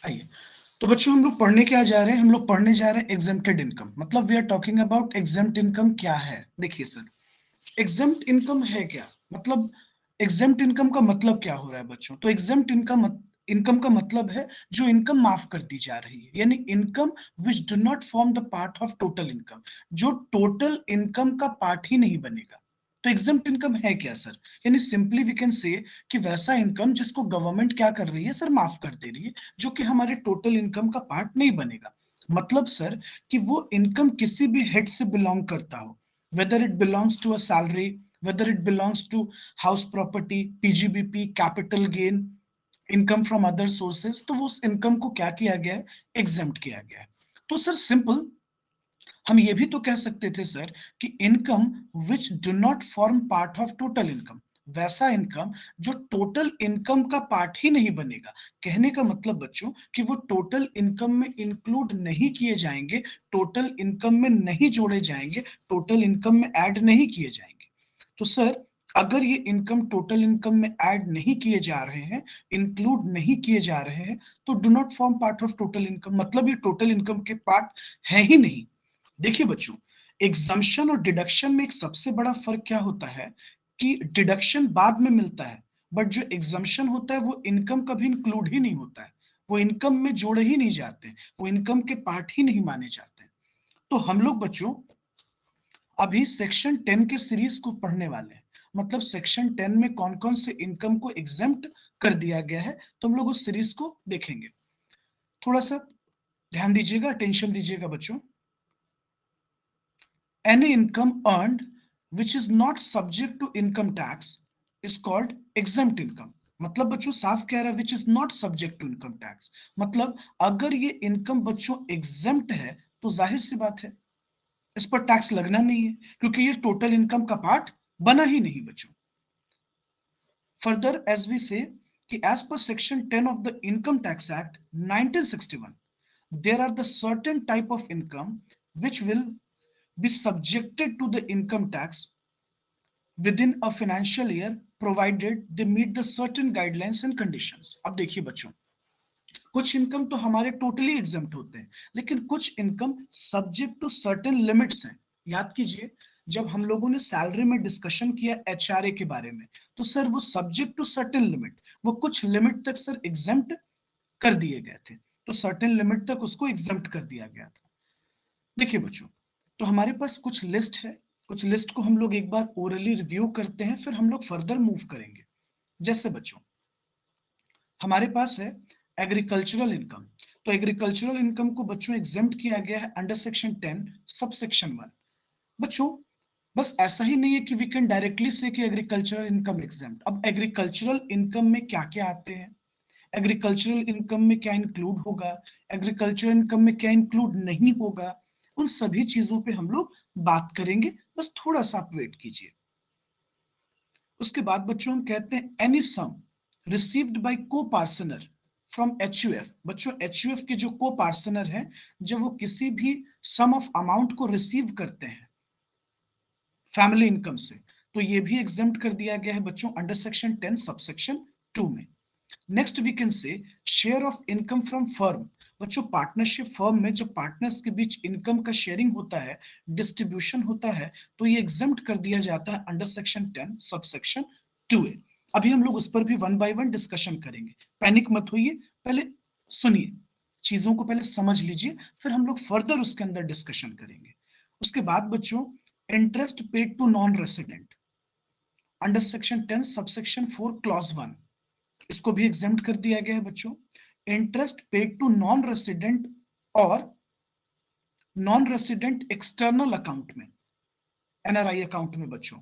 आइए, तो बच्चों हम लोग पढ़ने क्या जा रहे हैं? हम लोग पढ़ने जा रहे हैं एग्जेम्प्टेड इनकम। मतलब we are talking about exempt income क्या है। देखिए सर, एग्जेम्प्ट इनकम है क्या? मतलब एग्जेम्प्ट इनकम का मतलब क्या हो रहा है बच्चों? तो एग्जेम्प्ट इनकम इनकम का मतलब है जो इनकम माफ कर दी जा रही है, यानी income which do not form the part of total income, जो टोटल इनकम का पार्ट ही नहीं बनेगा। तो एग्जेम्प्ट इनकम है क्या सर? यानी सिंपली वी कैन से कि वैसा इनकम जिसको गवर्नमेंट क्या कर रही है सर, माफ कर दे रही है, जो कि हमारे टोटल इनकम का पार्ट नहीं बनेगा। मतलब सर कि वो इनकम किसी भी हेड से बिलोंग करता हो, whether it belongs to a salary, whether it belongs to house property, PGBP, capital gain, income from other sources, तो वो उस इनकम को क्या किया गया है? एग्जेम्प्ट किया गया है। तो सर सिंपल हम ये भी तो कह सकते थे सर कि income which do not form part of total income, वैसा इनकम जो टोटल इनकम का पार्ट ही नहीं बनेगा। कहने का मतलब बच्चों कि वो टोटल इनकम में इंक्लूड नहीं किए जाएंगे, टोटल इनकम में नहीं जोड़े जाएंगे, टोटल इनकम में ऐड नहीं किए जाएंगे। तो सर अगर ये इनकम टोटल इनकम में ऐड नहीं किए जा रहे हैं, इंक्लूड नहीं किए जा रहे हैं, तो do not form part of total income, मतलब ये टोटल इनकम के पार्ट है ही नहीं। देखिए बच्चों, एग्जम्पशन और डिडक्शन में एक सबसे बड़ा फर्क क्या होता है कि डिडक्शन बाद में मिलता है, बट जो एग्जम्पशन होता है वो इनकम कभी इंक्लूड ही नहीं होता है, वो इनकम में जोड़े ही नहीं जाते, वो इनकम के पार्ट ही नहीं माने जाते। तो हम लोग बच्चों अभी सेक्शन 10 के सीरीज को पढ़ने वाले हैं। मतलब सेक्शन 10 में कौन कौन से इनकम को एग्जेम्प्ट कर दिया गया है, तो हम लोग उस सीरीज को देखेंगे। थोड़ा सा ध्यान दीजिएगा, अटेंशन दीजिएगा बच्चों। Any income earned which is not subject to income tax is called exempt income। मतलब बच्चों साफ कह रहा है which is not subject to income tax, मतलब अगर ये इनकम बच्चों एग्जेम्प्ट है तो जाहिर सी बात है इस पर टैक्स लगना नहीं है, क्योंकि ये टोटल इनकम का पार्ट बना ही नहीं बच्चों। फर्दर एज वी से कि as per section 10 of the income tax act 1961 there are the certain type of income which will be subjected to the income tax within a financial year provided they meet the certain guidelines and conditions। अब देखिए बच्चों, कुछ income तो हमारे totally exempt होते हैं, लेकिन कुछ income subject to certain limits हैं। याद कीजिए, जब हम लोगों ने सैलरी में डिस्कशन किया एचआरए के बारे में, तो सर वो सब्जेक्ट टू सर्टेन लिमिट, वो कुछ लिमिट तक सर एग्जेम्प्ट कर दिए गए थे, तो सर्टेन लिमिट तक उसको एग्जेम्प्ट कर दिया गया था। देखिए बच्चों, तो हमारे पास कुछ लिस्ट है, कुछ लिस्ट को हम लोग एक बार ओरली रिव्यू करते हैं, फिर हम लोग फर्दर मूव करेंगे। जैसे बच्चों हमारे पास है एग्रीकल्चरल इनकम। तो एग्रीकल्चरल इनकम को बच्चों एग्जेम्प्ट किया गया है अंडर सेक्शन 10 सब सेक्शन 1। बच्चों बस ऐसा ही नहीं है कि वी कैन डायरेक्टली से कि एग्रीकल्चरल इनकम एग्जेम्प्ट। अब एग्रीकल्चरल इनकम में क्या क्या आते हैं, एग्रीकल्चरल इनकम में क्या इंक्लूड होगा, एग्रीकल्चरल इनकम में क्या इंक्लूड नहीं होगा, उन सभी चीजों पे हम लोग बात करेंगे। बस थोड़ा सा आप वेट कीजिए। उसके बाद बच्चों हम कहते हैं एनी सम रिसीव्ड बाय को पार्सनर फ्रॉम एचयूएफ। बच्चों एचयूएफ के जो को पार्सनर हैं, जब वो किसी भी सम ऑफ अमाउंट को रिसीव करते हैं फैमिली इनकम से, तो ये भी एग्जेम्प्ट कर दिया गया है बच्चों अंडर सेक्शन 10 सबसेक्शन 2 में। Next we can say share of income from firm. बच्चों पार्टनरशिप फर्म में जब पार्टनर्स के बीच इनकम का शेयरिंग होता है, डिस्ट्रीब्यूशन होता है, तो ये एग्जेम्प्ट कर दिया जाता है अंडर सेक्शन 10 सबसेक्शन 2A। अभी हम लोग उस पर भी वन बाय वन डिस्कशन करेंगे, पैनिक मत होइए, पहले सुनिए, चीजों को पहले समझ लीजिए, फिर हम लोग फर्दर उसके अंदर डिस्कशन करेंगे। उसके बाद बच्चों interest paid to non resident under section 10 subsection 4 clause 1, इसको भी एग्जेम्प्ट कर दिया गया है बच्चों। Interest paid to non resident और नॉन रेसिडेंट एक्सटर्नल अकाउंट में, एनआरआई अकाउंट में बच्चों,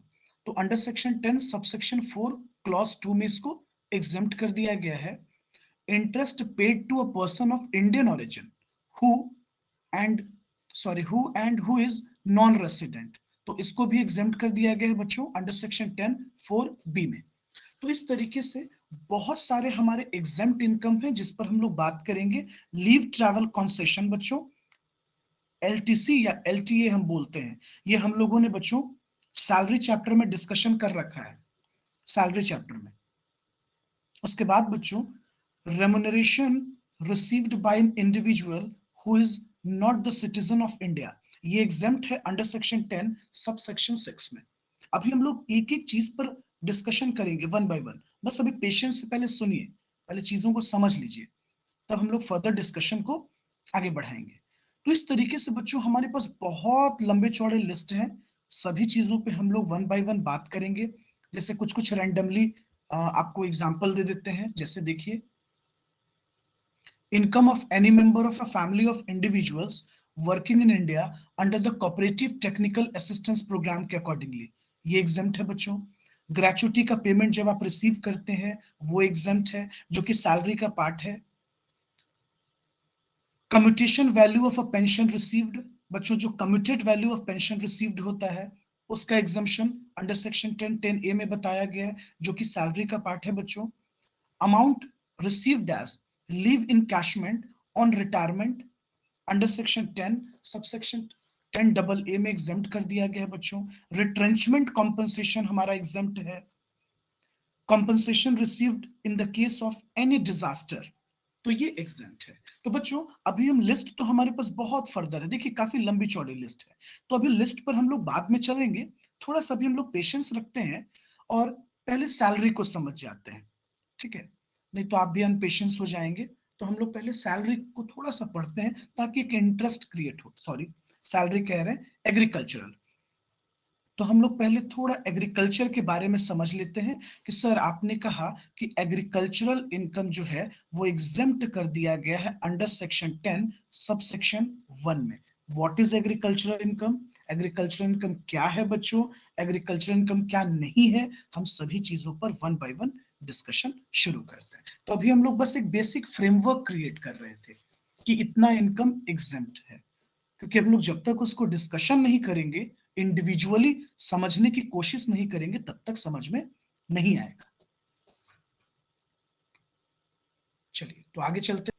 तो अंडर सेक्शन 10 सबसेक्शन 4 क्लॉज 2 में इसको एग्जेम्प्ट कर दिया गया है। Interest paid to a person of Indian origin who and who is non resident, तो इसको भी एग्जेम्प्ट कर दिया गया है बच्चों अंडर सेक्शन 10 4B में। तो इस तरीके से बहुत सारे हमारे एग्जेम्प्ट इनकम है जिस पर हम लोग बात करेंगे। लीव ट्रैवल कंसेशन बच्चों, एलटीसी या एलटीए हम बोलते हैं, ये हम लोगों ने बच्चों सैलरी चैप्टर में डिस्कशन कर रखा है, सैलरी चैप्टर में। उसके बाद बच्चों remuneration received by an individual who is not the citizen of India, ये एग्जेम्प्ट है अंडर सेक्शन 10 सब सेक्शन 6 में। अभी हम लोग एक एक चीज पर डिस्कशन करेंगे वन बाय वन, बस अभी पेशेंस से पहले सुनिए, पहले चीजों को समझ लीजिए, तब हम लोग फर्दर डिस्कशन को आगे बढ़ाएंगे। तो इस तरीके से बच्चों हमारे पास बहुत लंबे चौड़े लिस्ट हैं, सभी चीजों पे हम लोग वन बाय वन बात करेंगे। जैसे कुछ कुछ रैंडमली आपको एग्जांपल दे देते हैं, जैसे देखिए, income of any member of a family of individuals working in India under the cooperative technical assistance program के accordingly, ये एग्जेम्प्ट है बच्चों। ग्रेचुटी का पेमेंट जब आप रिसीव करते हैं वो एग्जेम्प्ट है, जो कि सैलरी का पार्ट है। Commutation value of a pension received, बच्चों जो commuted value of pension received होता है उसका एग्जम्पशन अंडर सेक्शन 10(10)(a) में बताया गया है, जो कि सैलरी का पार्ट है बच्चों। Amount received as leave encashment on retirement under section 10 subsection 10(a) में एग्जेम्प्ट कर दिया गया है बच्चों। रिट्रेंचमेंट कॉम्पनसेशन हमारा एग्जेम्प्ट है। Compensation received in the case of any disaster, तो ये एग्जेम्प्ट है। तो बच्चों अभी हम लिस्ट तो हमारे पास बहुत फर्दर है, देखिए काफी लंबी चौड़ी लिस्ट है, तो अभी लिस्ट पर हम लोग बाद में चलेंगे। थोड़ा सा भी हम लोग पेशेंस रखते हैं और पहले सैलरी को समझ जाते हैं, ठीक है, नहीं तो आप भी अनपेशेंस हो जाएंगे। तो हम लोग पहले सैलरी को थोड़ा सा पढ़ते हैं ताकि एक इंटरेस्ट क्रिएट हो। सॉरी, सैलरी कह रहे हैं एग्रीकल्चरल। तो हम लोग पहले थोड़ा एग्रीकल्चर के बारे में समझ लेते हैं कि सर आपने कहा कि एग्रीकल्चरल इनकम जो है वो एग्जेम्प्ट कर दिया गया है अंडर सेक्शन 10 सब सेक्शन 1 में। What is agricultural income, agricultural income क्या है बच्चों, एग्रीकल्चरल इनकम क्या नहीं है, हम सभी चीजों पर वन बाय वन डिस्कशन शुरू करते हैं। तो अभी हम लोग बस एक बेसिक फ्रेमवर्क क्रिएट कर रहे थे कि इतना इनकम एग्जेम्प्ट है, क्योंकि हम लोग जब तक उसको डिस्कशन नहीं करेंगे, इंडिविजुअली समझने की कोशिश नहीं करेंगे, तब तक समझ में नहीं आएगा। चलिए तो आगे चलते।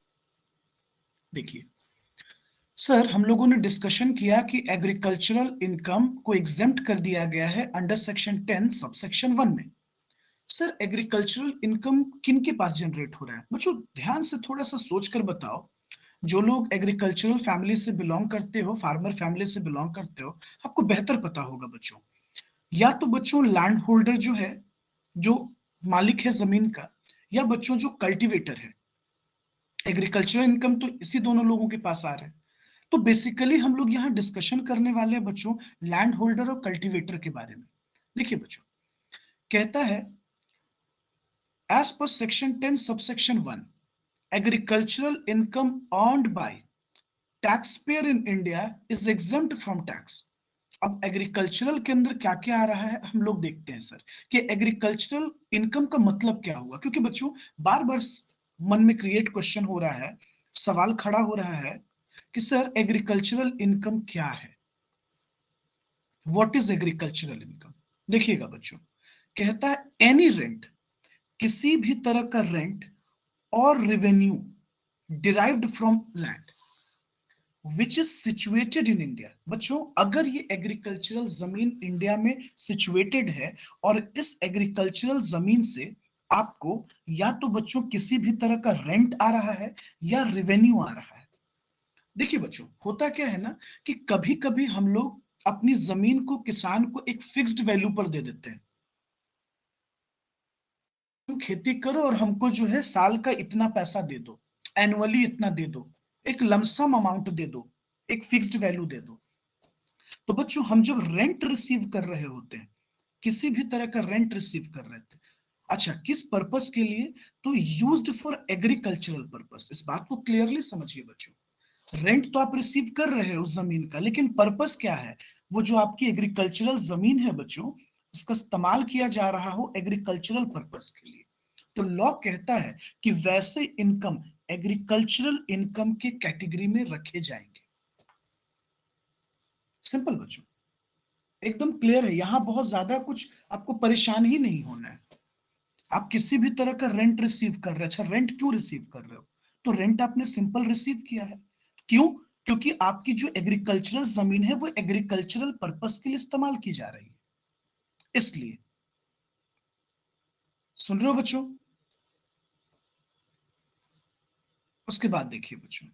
देखिए सर, हम लोगों ने डिस्कशन किया कि एग्रीकल्चरल इनकम को एग्जेम्प्ट कर दिया गया है अंडर सेक्शन 10 सब सेक्शन 1 में। सर एग्रीकल्चरल इनकम किन के पास जनरेट हो रहा है बच्चों, ध्यान से थोड़ा सा सोच कर बताओ। जो लोग एग्रीकल्चरल फैमिली से बिलोंग करते हो, फार्मर फैमिली से बिलोंग करते हो, आपको बेहतर पता होगा बच्चों। या तो बच्चों लैंड होल्डर जो है, जो मालिक है जमीन का, या बच्चों जो कल्टीवेटर है। एग्रीकल्चरल इनकम तो इसी दोनों लोगों के पास आ रहा है। तो बेसिकली हम लोग यहाँ डिस्कशन करने वाले हैं बच्चों लैंड होल्डर और कल्टीवेटर के बारे में। देखिए बच्चों, कहता है as per section 10 subsection 1, agricultural income earned by taxpayer in India is exempt from tax। अब एग्रीकल्चरल के अंदर क्या क्या आ रहा है हम लोग देखते हैं सर, कि एग्रीकल्चरल इनकम का मतलब क्या हुआ, क्योंकि बच्चों बार बार मन में क्रिएट क्वेश्चन हो रहा है, सवाल खड़ा हो रहा है कि सर एग्रीकल्चरल इनकम क्या है, व्हाट इज एग्रीकल्चरल इनकम। देखिएगा बच्चों, कहता है एनी रेंट, किसी भी तरह का रेंट और revenue derived from land which is situated in India. बच्चों अगर ये एग्रीकल्चरल जमीन इंडिया में सिचुएटेड है और इस एग्रीकल्चरल जमीन से आपको या तो बच्चों किसी भी तरह का रेंट आ रहा है या रेवेन्यू आ रहा है। देखिए बच्चों, होता क्या है ना कि कभी कभी हम लोग अपनी जमीन को किसान को एक फिक्स्ड वैल्यू पर दे देते हैं, तुम खेती करो और हमको जो है साल का इतना पैसा दे दो, एनुअली इतना दे दो, एक लमसम अमाउंट दे दो, एक फिक्स्ड वैल्यू दे दो। तो बच्चों हम जब रेंट रिसीव कर रहे होते हैं, किसी भी तरह का रेंट रिसीव कर रहे थे, अच्छा किस पर्पस के लिए, तो यूज्ड फॉर एग्रीकल्चरल पर्पस। इस बात को क्लियरली समझिए बच्चों, रेंट तो आप रिसीव कर रहे हो उस जमीन का, लेकिन पर्पस क्या है, वो जो आपकी एग्रीकल्चरल जमीन है बच्चों, उसका इस्तेमाल किया जा रहा हो एग्रीकल्चरल पर्पस के लिए। तो लॉ कहता है कि वैसे इनकम एग्रीकल्चरल इनकम के कैटेगरी में रखे जाएंगे। सिंपल बच्चों, एकदम क्लियर है, यहां बहुत ज्यादा कुछ आपको परेशान ही नहीं होना है। आप किसी भी तरह का रेंट रिसीव कर रहे हैं, अच्छा रेंट क्यों रिसीव कर रहे हो, तो रेंट आपने सिंपल रिसीव किया है। क्यों, क्योंकि आपकी जो एग्रीकल्चरल जमीन है वो एग्रीकल्चरल पर्पस के लिए इस्तेमाल की जा रही है, इसलिए। सुन रहे हो बच्चों, उसके बाद देखिए बच्चों,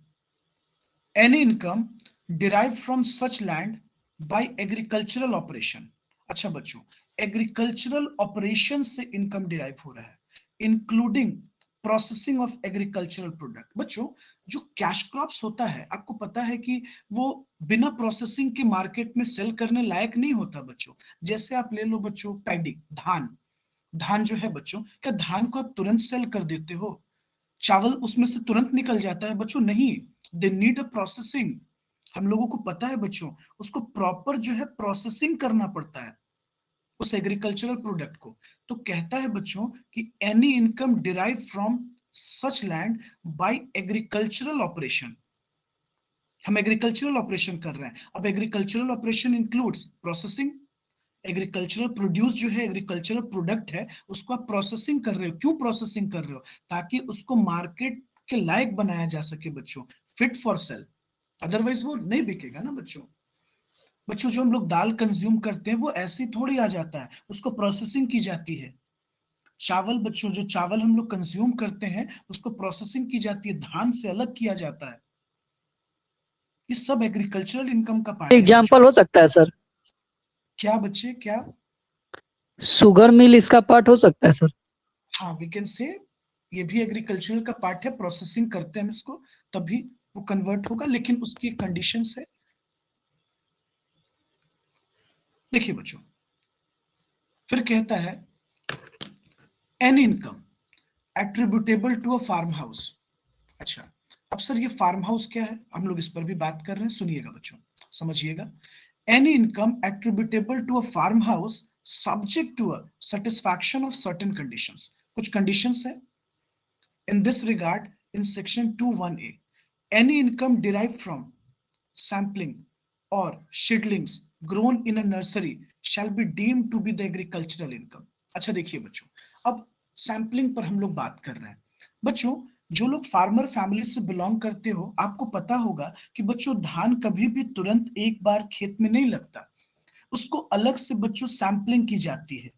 any income derive from such land by agricultural operation. अच्छा बच्चों, एग्रीकल्चरल ऑपरेशन से इनकम डिराइव हो रहा है, including processing of agricultural product. बच्चों, जो कैश क्रॉप्स होता है, आपको पता है कि वो बिना प्रोसेसिंग के मार्केट में सेल करने लायक नहीं होता बच्चों। जैसे आप ले लो बच्चों पैडी, धान। धान जो है बच्चों, क्या धान को आप तुरंत सेल कर देते हो? चावल उसमें से तुरंत निकल जाता है बच्चों? नहीं, दे नीड अ प्रोसेसिंग। हम लोगों को पता है बच्चों, उसको प्रॉपर जो है प्रोसेसिंग करना पड़ता है उस एग्रीकल्चरल प्रोडक्ट को। तो कहता है बच्चों कि any income derive from such land by agricultural operation. हम एग्रीकल्चरल ऑपरेशन कर रहे हैं। अब agricultural operation includes processing. Agricultural produce जो है, एग्रीकल्चरल प्रोडक्ट है, उसको आप प्रोसेसिंग कर रहे हो। क्यों प्रोसेसिंग कर रहे हो? ताकि उसको मार्केट के लायक बनाया जा सके बच्चों, फिट फॉर सेल। अदरवाइज वो नहीं बिकेगा ना बच्चों। बच्चों, जो हम लोग दाल कंज्यूम करते हैं वो ऐसे ही थोड़ी आ जाता है, उसको प्रोसेसिंग की जाती है। चावल बच्चों, जो चावल हम लोग कंज्यूम करते हैं उसको प्रोसेसिंग की जाती है, धान से अलग किया जाता है। ये सब एग्रीकल्चरल इनकम का पार्ट है बच्चों। एग्जाम्पल हो सकता है सर? क्या बच्चे, क्या? शुगर मिल इसका पार्ट हो सकता है सर? हाँ, वी कैन से ये भी एग्रीकल्चरल का पार्ट है, प्रोसेसिंग करते हैं हम इसको, तभी वो कन्वर्ट होगा, लेकिन उसकी कंडीशन है। देखिए बच्चों, फिर कहता है an income attributable to a farm house. अच्छा, अब सर ये फार्म हाउस क्या है, हम लोग इस पर भी बात कर रहे हैं, सुनिएगा बच्चों, समझिएगा। Any income attributable to a farm house subject to a satisfaction of certain conditions. कुछ कंडीशंस है in this regard in section 21A. Any income derived from sampling or seedlings grown in a nursery shall be deemed to be the agricultural income. अच्छा देखिए बच्चों, अब sampling पर हम लोग बात कर रहे हैं। बच्चों, जो लोग फार्मर फैमिली से बिलोंग करते हो, आपको पता होगा कि बच्चों धान कभी भी तुरंत एक बार खेत में नहीं लगता, उसको अलग से बच्चों सैम्पलिंग की जाती है।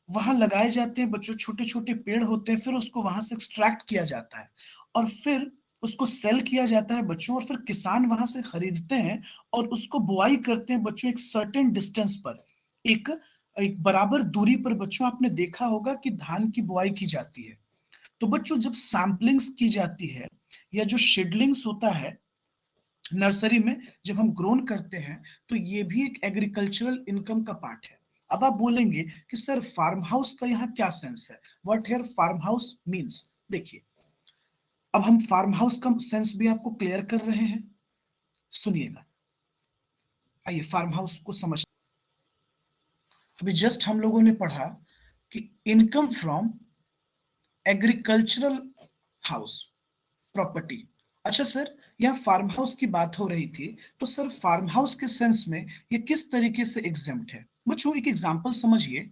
वहां लगाए जाते हैं बच्चों, छोटे छोटे पेड़ होते हैं, फिर उसको वहां से एक्सट्रैक्ट किया जाता है और फिर उसको सेल किया जाता है बच्चों, और फिर किसान वहां से खरीदते हैं और उसको बुआई करते हैं बच्चों एक सर्टेन डिस्टेंस पर, एक एक बराबर दूरी पर। बच्चों, आपने देखा होगा कि धान की बुआई की जाती है। तो बच्चों, जब सैम्पलिंग्स की जाती है या जो शेडलिंग्स होता है नर्सरी में, जब हम ग्रोन करते हैं, तो ये भी एक एग्रीकल्चरल इनकम का पार्ट है। अब आप बोलेंगे कि सर फार्म हाउस का यहाँ क्या सेंस है, what here farm house means. देखिए, अब हम फार्म हाउस का सेंस भी आपको क्लियर कर रहे हैं, सुनिएगा। आइए फार्म हाउस को समझ। अभी जस्ट हम लोगों ने पढ़ा कि income from agricultural house property. अच्छा सर, यहाँ फार्म हाउस की बात हो रही थी, तो सर फार्म हाउस के सेंस में ये किस तरीके से एग्जेम्प्ट है? बच्चों, एक एग्जांपल समझिए।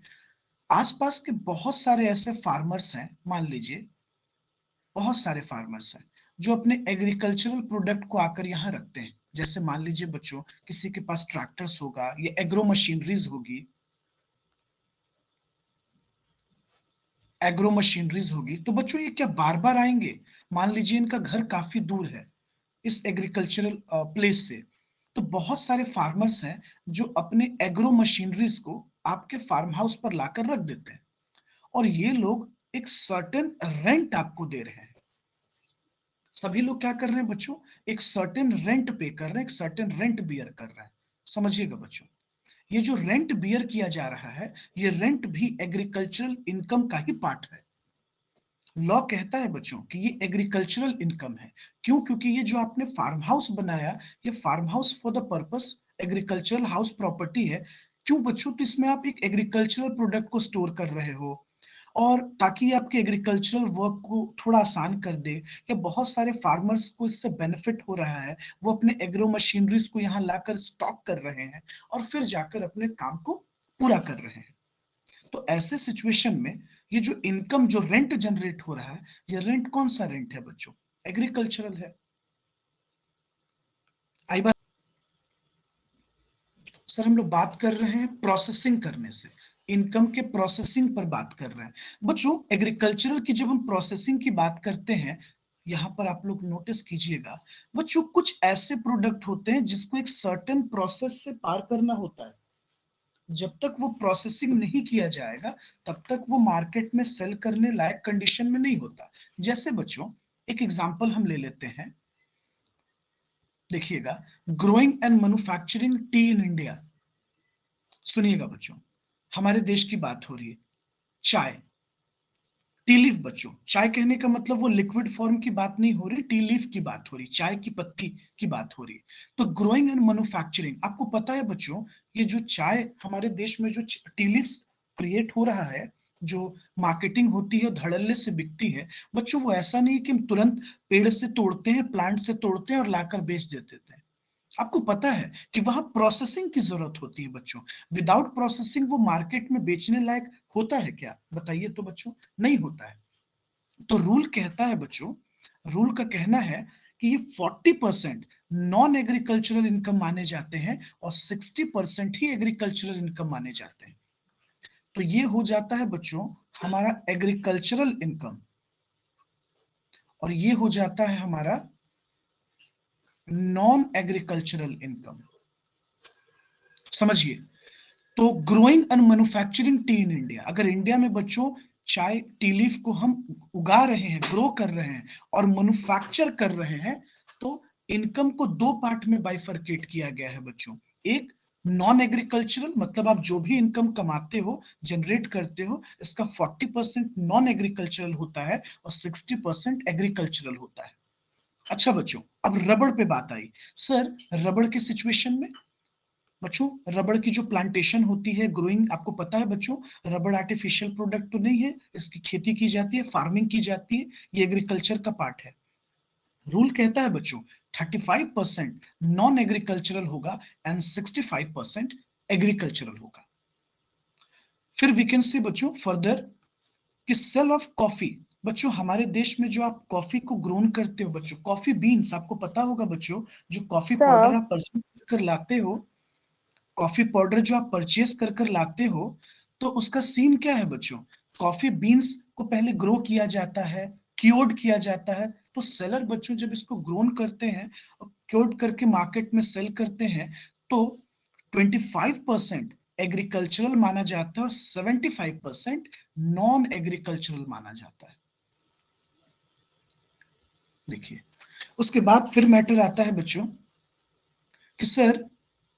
आसपास के बहुत सारे ऐसे फार्मर्स हैं, मान लीजिए बहुत सारे फार्मर्स हैं जो अपने एग्रीकल्चरल प्रोडक्ट को आकर यहाँ रखते हैं। जैसे मान लीजिए बच्चों, किसी के पास ट्रैक्टर्स होगा या एग्रो मशीनरीज होगी, एग्रो मशीनरीज होगी, तो बच्चों ये क्या बार बार आएंगे? मान लीजिए इनका घर काफी दूर है इस एग्रीकल्चरल प्लेस से, तो बहुत सारे फार्मर्स हैं जो अपने एग्रो मशीनरीज को आपके फार्म हाउस पर लाकर रख देते हैं, और ये लोग एक सर्टेन रेंट आपको दे रहे हैं। सभी लोग क्या कर रहे हैं बच्चों? एक सर्टेन रेंट पे कर रहे हैं, एक सर्टेन रेंट बियर कर रहे हैं। समझिएगा बच्चों, ये जो रेंट बियर किया जा रहा है, ये रेंट भी एग्रीकल्चरल इनकम का ही पार्ट है। लॉ कहता है बच्चों कि ये एग्रीकल्चरल इनकम है। क्यों? क्योंकि ये जो आपने फार्म हाउस बनाया, ये farm house for the purpose agricultural house property है। क्यों बच्चों? तो इसमें आप एक एग्रीकल्चरल प्रोडक्ट को स्टोर कर रहे हो, और ताकि ये आपके एग्रीकल्चरल वर्क को थोड़ा आसान कर दे, या बहुत सारे फार्मर्स को इससे बेनिफिट हो रहा है, वो अपने एग्रो मशीनरीज को यहाँ लाकर स्टॉक कर रहे हैं और फिर जाकर अपने काम को पूरा कर रहे हैं। तो ऐसे सिचुएशन में ये जो इनकम, जो रेंट जनरेट हो रहा है, ये रेंट कौन सा रेंट है बच्चों? एग्रीकल्चरल है। आई बात? सर हम लोग बात कर रहे हैं प्रोसेसिंग करने से, इनकम के प्रोसेसिंग पर बात कर रहे हैं। बच्चों, एग्रीकल्चरल की जब हम प्रोसेसिंग की बात करते हैं, यहां पर आप लोग नोटिस कीजिएगा बच्चों, कुछ ऐसे प्रोडक्ट होते हैं जिसको एक सर्टेन प्रोसेस से पार करना होता है। जब तक वो प्रोसेसिंग नहीं किया जाएगा तब तक वो मार्केट में सेल करने लायक कंडीशन में नहीं होता। जैसे बच्चों एक एग्जांपल हम ले लेते हैं, देखिएगा, growing and manufacturing T in India. सुनिएगा बच्चों, हमारे देश की बात हो रही है। चाय, टी लीफ बच्चों, चाय कहने का मतलब वो लिक्विड फॉर्म की बात नहीं हो रही, टी लीफ की बात हो रही, चाय की पत्ती की बात हो रही है। तो ग्रोइंग एंड मैन्युफैक्चरिंग, आपको पता है बच्चों, ये जो चाय हमारे देश में जो टी लीफ क्रिएट हो रहा है, जो मार्केटिंग होती है धड़ल्ले से बिकती है बच्चों, वो ऐसा नहीं कि हम तुरंत पेड़ से तोड़ते हैं, प्लांट से तोड़ते हैं और लाकर बेच देते हैं। आपको पता है कि वहां प्रोसेसिंग की जरूरत होती है बच्चों। विदाउट प्रोसेसिंग वो मार्केट में बेचने लायक होता है क्या, बताइए तो बच्चों, नहीं होता है। तो रूल कहता है बच्चों, रूल का कहना है कि ये 40% नॉन एग्रीकल्चरल इनकम माने जाते हैं और 60% ही एग्रीकल्चरल इनकम माने जाते हैं। तो ये हो जाता है बच्चों हमारा एग्रीकल्चरल इनकम, और ये हो जाता है हमारा नॉन एग्रीकल्चरल इनकम। समझिए, तो growing and manufacturing T in India, अगर इंडिया में बच्चों चाय टी लीफ को हम उगा रहे हैं, ग्रो कर रहे हैं और मैन्युफैक्चर कर रहे हैं, तो इनकम को दो पार्ट में बाइफरकेट किया गया है बच्चों। एक नॉन एग्रीकल्चरल, मतलब आप जो भी इनकम कमाते हो, जनरेट करते हो, इसका 40% नॉन एग्रीकल्चरल होता है और 60% एग्रीकल्चरल होता है। अच्छा बच्चों, अब रबड़ पे बात आई। सर रबड़ के सिचुएशन में बच्चों, रबड़ की जो प्लांटेशन होती है, ग्रोइंग, आपको पता है बच्चों, रबड़ आर्टिफिशियल प्रोडक्ट तो नहीं है, इसकी खेती की जाती है, फार्मिंग की जाती है, ये एग्रीकल्चर का पार्ट है। रूल कहता है बच्चों 35% नॉन एग्रीकल्चरल होगा एंड 65% एग्रीकल्चरल होगा। फिर वी कैन सी बच्चों फर्दर कि सेल ऑफ कॉफी, बच्चों हमारे देश में जो आप कॉफी को ग्रोन करते हो बच्चों, कॉफी बीन्स, आपको पता होगा बच्चों, जो कॉफी पाउडर सर आप परचेज कर लाते हो, कॉफी पाउडर जो आप परचेस कर कर लाते हो, तो उसका सीन क्या है बच्चों, कॉफी बीन्स को पहले ग्रो किया जाता है, क्योर्ड किया जाता है। तो सेलर बच्चों जब इसको ग्रोन करते हैं और क्योर्ड करके मार्केट में सेल करते हैं, तो 25% एग्रीकल्चरल माना जाता है और 75% नॉन एग्रीकल्चरल माना जाता है। देखिए, उसके बाद फिर मैटर आता है बच्चों कि sir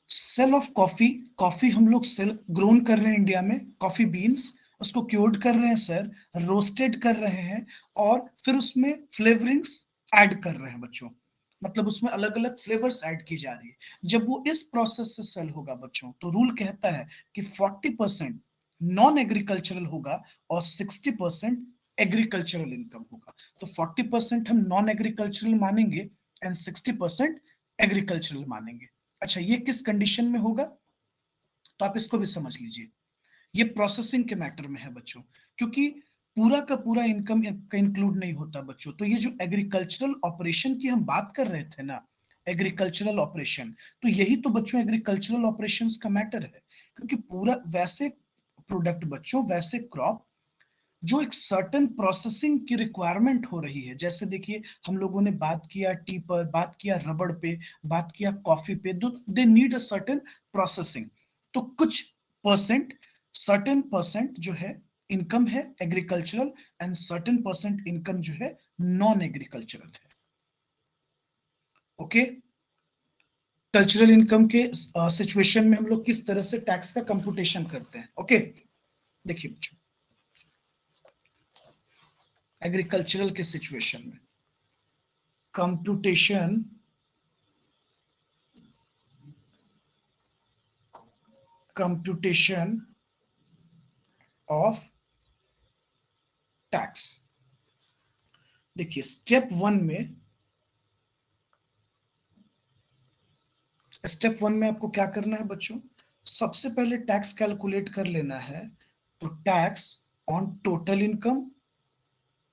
sale of coffee, coffee हम लोग सेल ग्रोन कर रहे हैं इंडिया में, कॉफी बीन्स, उसको क्योर्ड कर रहे हैं सर, रोस्टेड कर रहे हैं और फिर उसमें फ्लेवरिंग्स ऐड कर रहे हैं बच्चों, मतलब उसमें अलग अलग फ्लेवर्स ऐड की जा रही है। जब वो इस प्रोसेस से सेल होगा बच्चों, तो रूल कहता है कि 40% नॉन एग्रीकल्चरल होगा और 60% एग्रीकल्चरल इनकम होगा। तो 40% हम नॉन एग्रीकल्चरल मानेंगे एंड 60% एग्रीकल्चरल मानेंगे। अच्छा, ये किस कंडीशन में होगा, तो आप इसको भी समझ लीजिए। ये प्रोसेसिंग के मैटर में है बच्चों, क्योंकि पूरा का पूरा इनकम इंक्लूड नहीं होता बच्चों। तो ये जो एग्रीकल्चरल ऑपरेशन की हम बात कर रहे थे ना, एग्रीकल्चरल ऑपरेशन, तो यही तो बच्चों एग्रीकल्चरल ऑपरेशंस का मैटर है। क्योंकि पूरा वैसे प्रोडक्ट बच्चों, वैसे क्रॉप जो एक सर्टेन प्रोसेसिंग की रिक्वायरमेंट हो रही है। जैसे देखिए, हम लोगों ने बात किया टी पर, बात किया रबड़ पे, बात किया कॉफी पे, they need a certain processing. तो कुछ परसेंट, सर्टेन परसेंट जो है इनकम है agricultural and certain percent income जो है नॉन एग्रीकल्चरल है। ओके, कल्चरल इनकम के सिचुएशन में हम लोग किस तरह से टैक्स का कंप्यूटेशन करते हैं। ओके, देखिए बच्चों, एग्रीकल्चरल के सिचुएशन में कंप्यूटेशन कंप्यूटेशन ऑफ टैक्स। देखिए स्टेप वन में आपको क्या करना है बच्चों, सबसे पहले टैक्स कैलकुलेट कर लेना है। तो टैक्स ऑन टोटल इनकम,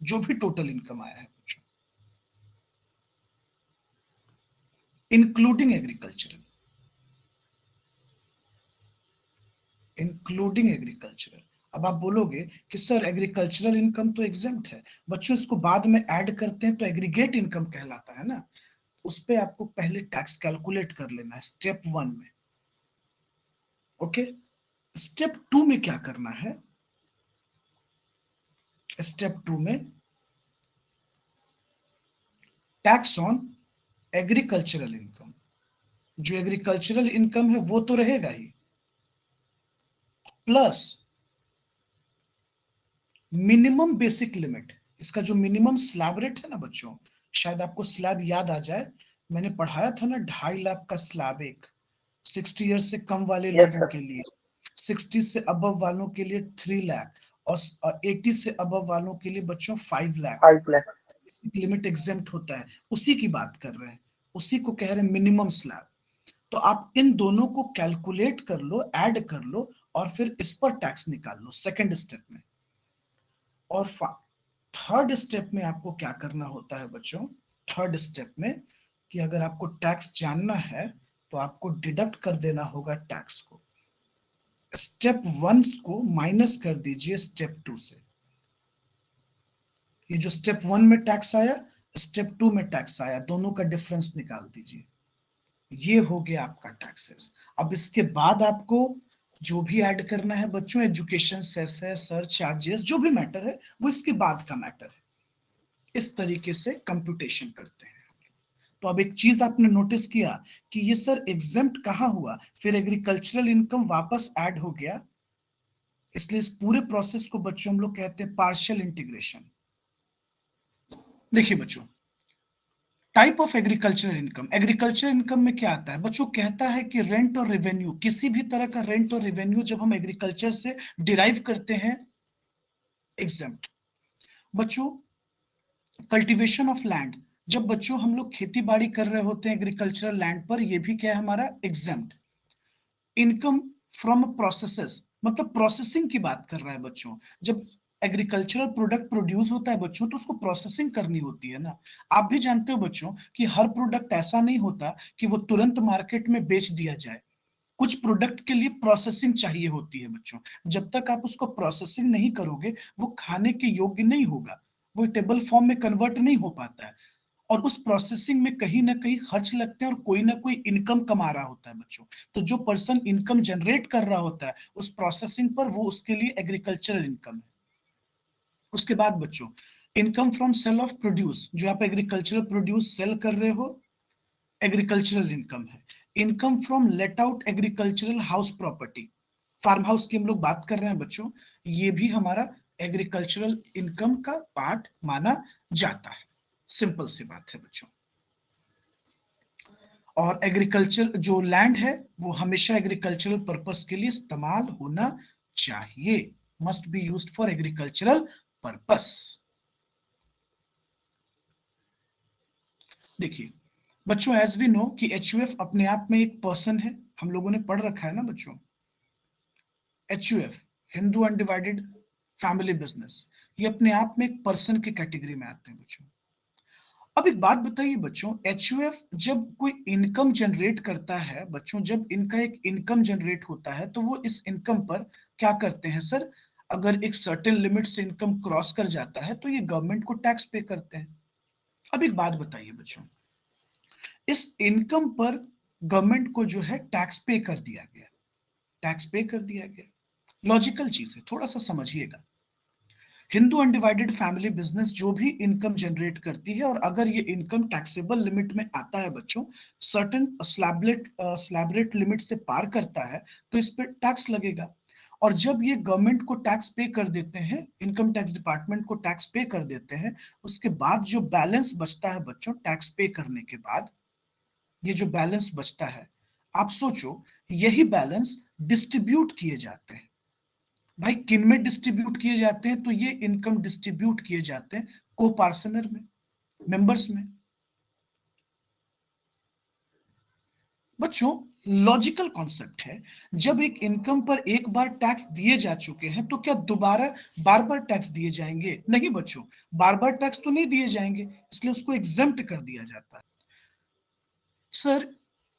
जो भी टोटल इनकम आया है बच्चों, इंक्लूडिंग एग्रीकल्चरल, इंक्लूडिंग एग्रीकल्चरल। अब आप बोलोगे कि सर एग्रीकल्चरल इनकम तो एग्जेम्प्ट है, बच्चों इसको बाद में ऐड करते हैं तो एग्रीगेट इनकम कहलाता है ना, उस पे आपको पहले टैक्स कैलकुलेट कर लेना है स्टेप 1 में। ओके, स्टेप 2 में क्या करना है, स्टेप 2 में टैक्स ऑन एग्रीकल्चरल इनकम, जो एग्रीकल्चरल इनकम है वो तो रहेगा ही, प्लस मिनिमम बेसिक लिमिट, इसका जो मिनिमम स्लैब रेट है ना बच्चों, शायद आपको स्लैब याद आ जाए, मैंने पढ़ाया था ना 2.5 लाख का स्लैब, एक 60 ईयर से कम वाले यस लोगों सर। के लिए, 60 से अबव वालों के लिए 3 लाख, और 80 से अबव वालों के लिए बच्चों 5 lakh 5 lakh. Basic limit exempt होता है, उसी की बात कर रहे हैं, उसी को कह रहे हैं मिनिमम स्लैब। तो आप इन दोनों को कैलकुलेट कर लो, ऐड कर लो, और फिर इस पर टैक्स निकाल लो सेकेंड स्टेप में। और थर्ड स्टेप में आपको क्या करना होता है बच्चों, थर्ड स्टेप में कि अगर आपको टैक्स जानना है तो आपको डिडक्ट कर देना होगा टैक्स को, स्टेप 1 को माइनस कर दीजिए स्टेप 2 से, ये जो स्टेप 1 में टैक्स आया, स्टेप 2 में टैक्स आया, दोनों का डिफरेंस निकाल दीजिए, ये हो गया आपका टैक्सेस। अब इसके बाद आपको जो भी ऐड करना है बच्चों, एजुकेशन सेस है, सर चार्जेस, जो भी मैटर है वो इसके बाद का मैटर है, इस तरीके से कंप्यूटेशन करते हैं। तो अब एक चीज आपने नोटिस किया कि ये सर एग्जेम्प्ट कहाँ हुआ, फिर एग्रीकल्चरल इनकम वापस ऐड हो गया, इसलिए इस पूरे प्रोसेस को बच्चों हम लोग कहते हैं पार्शियल इंटीग्रेशन। देखिए बच्चों, type of agricultural income, agriculture income में क्या आता है बच्चों, कहता है कि रेंट और रेवेन्यू, किसी भी तरह का रेंट और रेवेन्यू जब हम एग्रीकल्चर से डिराइव करते हैं, एग्जेम्प्ट। बच्चों कल्टीवेशन ऑफ लैंड, जब बच्चों हम लोग खेती बाड़ी कर रहे होते हैं एग्रीकल्चरल लैंड पर, ये भी क्या है हमारा एग्जेम्प्ट। इनकम फ्रॉम प्रोसेसेस, मतलब प्रोसेसिंग की बात कर रहा है बच्चों, जब एग्रीकल्चरल प्रोडक्ट प्रोड्यूस होता है बच्चों तो उसको प्रोसेसिंग करनी होती है ना। आप भी जानते हो बच्चों कि हर प्रोडक्ट ऐसा नहीं होता कि वो तुरंत मार्केट में बेच दिया जाए, कुछ प्रोडक्ट के लिए प्रोसेसिंग चाहिए होती है बच्चों, जब तक आप उसको प्रोसेसिंग नहीं करोगे वो खाने के योग्य नहीं होगा, वो टेबल फॉर्म में कन्वर्ट नहीं हो पाता है, और उस प्रोसेसिंग में कहीं ना कहीं खर्च लगते हैं और कोई ना कोई इनकम कमा रहा होता है बच्चों। तो जो पर्सन इनकम जनरेट कर रहा होता है उस प्रोसेसिंग पर, वो उसके लिए एग्रीकल्चरल इनकम है। उसके बाद बच्चों income from sale of produce, जो आप एग्रीकल्चरल प्रोड्यूस सेल कर रहे हो, एग्रीकल्चरल इनकम है। Income from let out agricultural house property, farm house की हम लोग बात कर रहे हैं बच्चों, ये भी हमारा एग्रीकल्चरल इनकम का पार्ट माना जाता है, सिंपल सी बात है बच्चों। और एग्रीकल्चर जो लैंड है वो हमेशा एग्रीकल्चरल पर्पस के लिए इस्तेमाल होना चाहिए, must be used for agricultural purpose. देखिए बच्चों, एज वी नो कि एचयूएफ अपने आप में एक पर्सन है, हम लोगों ने पढ़ रखा है ना बच्चों, HUF Hindu undivided family business, ये अपने आप में एक पर्सन की कैटेगरी में आते हैं बच्चों। अब एक बात बताइए बच्चों, एचयूएफ जब कोई इनकम जनरेट करता है बच्चों, जब इनका एक इनकम जनरेट होता है तो वो इस इनकम पर क्या करते हैं सर, अगर एक सर्टेन लिमिट से इनकम क्रॉस कर जाता है तो ये गवर्नमेंट को टैक्स पे करते हैं। अब एक बात बताइए बच्चों, इस इनकम पर गवर्नमेंट को जो है टैक्स पे कर दिया गया, टैक्स पे कर दिया गया, लॉजिकल चीज है, थोड़ा सा समझिएगा। हिंदू अनडिवाइडेड फैमिली बिजनेस जो भी इनकम जनरेट करती है और अगर ये इनकम टैक्सेबल लिमिट में आता है बच्चों, सर्टेन स्लैबरेट लिमिट से पार करता है तो इस पर टैक्स लगेगा। और जब ये गवर्नमेंट को टैक्स पे कर देते हैं, इनकम टैक्स डिपार्टमेंट को टैक्स पे कर देते हैं, उसके बाद जो बैलेंस बचता है बच्चों टैक्स पे करने के बाद, ये जो बैलेंस बचता है, आप सोचो यही बैलेंस डिस्ट्रीब्यूट किए जाते हैं। भाई किन में डिस्ट्रीब्यूट किए जाते हैं, तो ये इनकम डिस्ट्रीब्यूट किए जाते हैं को पार्सनर में, मेंबर्स में। बच्चों लॉजिकल कॉन्सेप्ट है, जब एक इनकम पर एक बार टैक्स दिए जा चुके हैं तो क्या दोबारा बार बार टैक्स दिए जाएंगे, नहीं बच्चों, बार बार टैक्स तो नहीं दिए जाएंगे, इसलिए उसको एग्जेम्प्ट कर दिया जाता है। Sir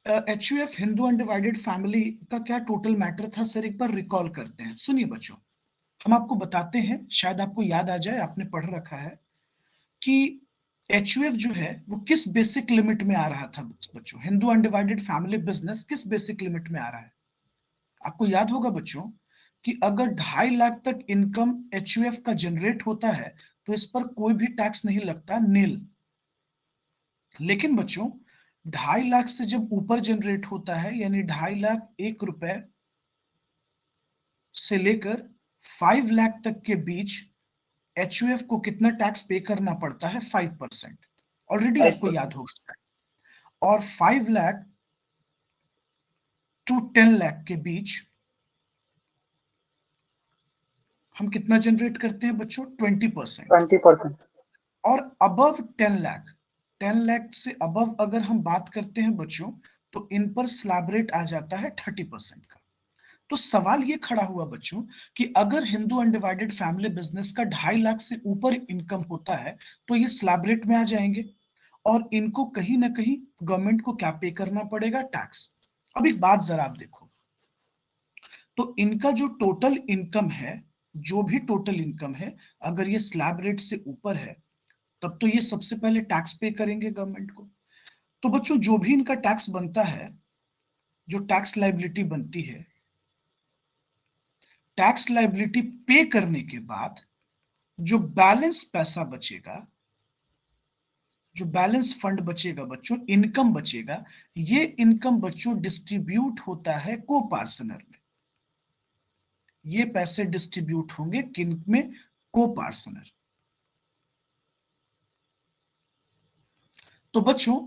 HUF Hindu undivided family का क्या टोटल मैटर था सर, एक बार रिकॉल करते हैं, सुनिए बच्चों। हम आपको बताते हैं, शायद आपको याद आ जाए, आपने पढ़ रखा है कि एचयूएफ जो है वो किस बेसिक लिमिट में आ रहा था बच्चों। हिंदू अनडिवाइडेड फैमिली बिजनेस किस बेसिक लिमिट में आ रहा है? आपको याद होगा बच्चों कि अगर 2.5 लाख तक इनकम एचयूएफ का जनरेट होता है तो इस पर कोई भी टैक्स नहीं लगता, नील। लेकिन बच्चों 2.5 लाख से जब ऊपर जनरेट होता है, यानी 2.5 लाख 1 रुपए से लेकर 5 लाख तक के बीच एचयूएफ को कितना टैक्स पे करना पड़ता है? 5%। ऑलरेडी आपको याद होगा। और 5 लाख टू 10 लाख के बीच हम कितना जनरेट करते हैं बच्चों? 20%। 20%। और अबव 10 लाख, 10 लाख से अबव अगर हम बात करते हैं बच्चों, तो इन पर स्लैब रेट आ जाता है 30% का। तो सवाल ये खड़ा हुआ बच्चों कि अगर हिंदू अनडिवाइडेड फैमिली बिजनेस का 2.5 लाख से ऊपर इनकम होता है तो ये स्लैब रेट में आ जाएंगे और इनको कहीं ना कहीं गवर्नमेंट को क्या पे करना पड़ेगा? टैक्स। अब एक बात जरा आप देखो, तो इनका जो टोटल इनकम है, जो भी टोटल इनकम है, अगर ये स्लैब रेट से ऊपर है तब तो ये सबसे पहले टैक्स पे करेंगे गवर्नमेंट को। तो बच्चों जो भी इनका टैक्स बनता है, जो टैक्स लाइबिलिटी बनती है, टैक्स लाइबिलिटी पे करने के बाद जो बैलेंस पैसा बचेगा, जो बैलेंस फंड बचेगा बच्चों, इनकम बचेगा, ये इनकम बच्चों डिस्ट्रीब्यूट होता है को पार्सनर में। ये पैसे डिस्ट्रीब्यूट होंगे किन में? को पार्सनर। तो बच्चों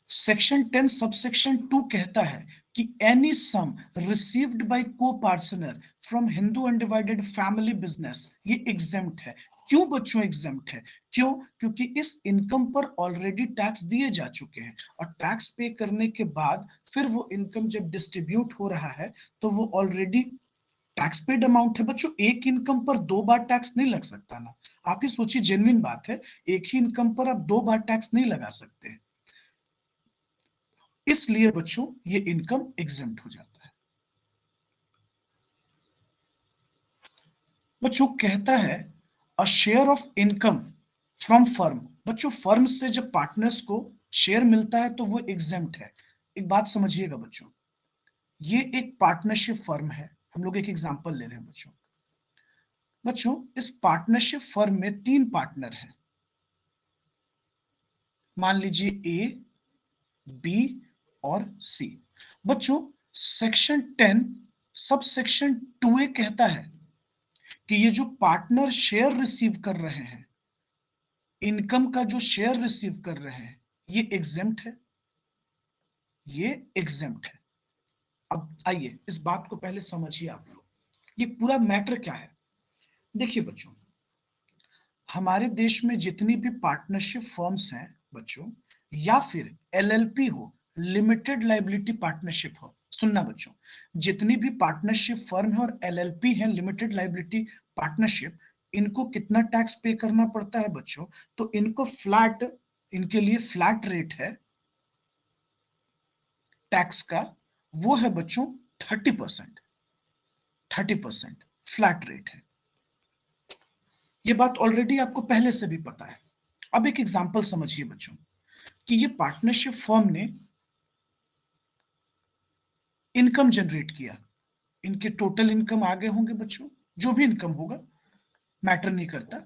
सेक्शन 10 सबसेक्शन 2 कहता है कि एनी सम रिसीव्ड बाय को partner from Hindu undivided family business, ये एग्जेम्प्ट है। क्यों बच्चों एग्जेम्प्ट है? क्यों? क्योंकि इस इनकम पर ऑलरेडी टैक्स दिए जा चुके हैं और टैक्स पे करने के बाद फिर वो इनकम जब डिस्ट्रीब्यूट हो रहा है तो वो ऑलरेडी टैक्स पेड अमाउंट है। बच्चों एक इनकम पर 2 बार टैक्स नहीं लग सकता ना। आप ही सोचिए, जेन्युइन बात है, एक ही इनकम पर आप 2 बार टैक्स नहीं लगा सकते, इसलिए बच्चों ये इनकम एग्जेम्प्ट हो जाता है। बच्चों कहता है a share of income from firm. बच्चों फर्म से जब पार्टनर्स को शेयर मिलता है तो वो एग्जेम्प्ट है। एक बात समझिएगा बच्चों, ये एक पार्टनरशिप फर्म है, हम लोग एक एग्जांपल ले रहे हैं बच्चों। बच्चों इस पार्टनरशिप फर्म में 3 पार्टनर हैं, मान लीजिए ए, बी और सी। बच्चों सेक्शन 10 सब सेक्शन 2A कहता है कि ये जो पार्टनर शेयर रिसीव कर रहे हैं, इनकम का जो शेयर रिसीव कर रहे हैं, ये एग्जेम्प्ट है, ये एग्जेम्प्ट है। अब आइए इस बात को पहले समझिए आप लोग, ये पूरा मैटर क्या है। देखिए बच्चों, हमारे देश में जितनी भी पार्टनरशिप फर्म्स हैं बच्चों, या फिर एलएलपी हो, लिमिटेड लाइबिलिटी पार्टनरशिप हो, सुनना बच्चों, जितनी भी पार्टनरशिप फर्म है और एलएलपी है, लिमिटेड लाइबिलिटी पार्टनरशिप, इनको कितना टैक्स पे करना पड़ता है बच्चों? तो इनको फ्लैट, इनके लिए फ्लैट रेट है टैक्स का, वो है बच्चों 30%। 30% फ्लैट रेट है। ये बात ऑलरेडी आपको पहले से भी पता है। अब एक एग्जांपल समझिए बच्चों कि ये पार्टनरशिप फर्म ने इनकम जनरेट किया, इनके टोटल इनकम आ गए होंगे बच्चों, जो भी इनकम होगा मैटर नहीं करता,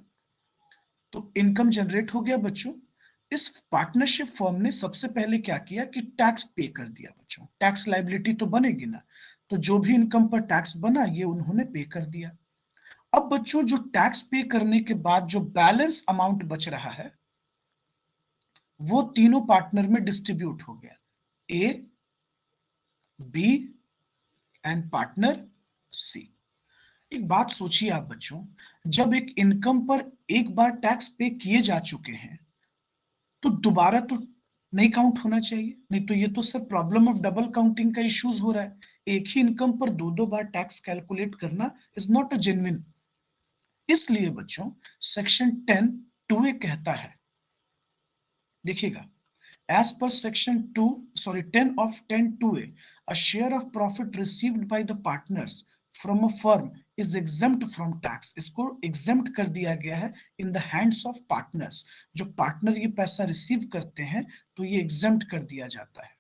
तो इनकम जनरेट हो गया बच्चों। इस पार्टनरशिप फर्म ने सबसे पहले क्या किया कि टैक्स पे कर दिया बच्चों, टैक्स लाइबिलिटी तो बनेगी ना, तो जो भी इनकम पर टैक्स बना ये उन्होंने पे कर दिया। अब बच्चों जो टैक्स पे करने के बाद जो बैलेंस अमाउंट बच रहा है वो तीनों पार्टनर में डिस्ट्रीब्यूट हो गया, ए, बी एंड पार्टनर सी। एक बात सोचिए आप बच्चों, जब एक इनकम पर एक बार टैक्स पे किए जा चुके हैं तो दोबारा तो नहीं काउंट होना चाहिए, नहीं तो ये तो sir problem of double counting का इश्यूज हो रहा है। एक ही इनकम पर दो दो बार टैक्स कैलकुलेट करना इज नॉट अ जेन्युइन। इसलिए बच्चों सेक्शन 10 2A कहता है, देखिएगा, as per section 2 sorry 10 of 10 2A, a share of profit received by the partners from a firm is exempt from tax, इसको एग्जेम्प्ट कर दिया गया है in the hands of partners. जो पार्टनर ये पैसा रिसीव करते हैं तो ये एग्जेम्प्ट कर दिया जाता है।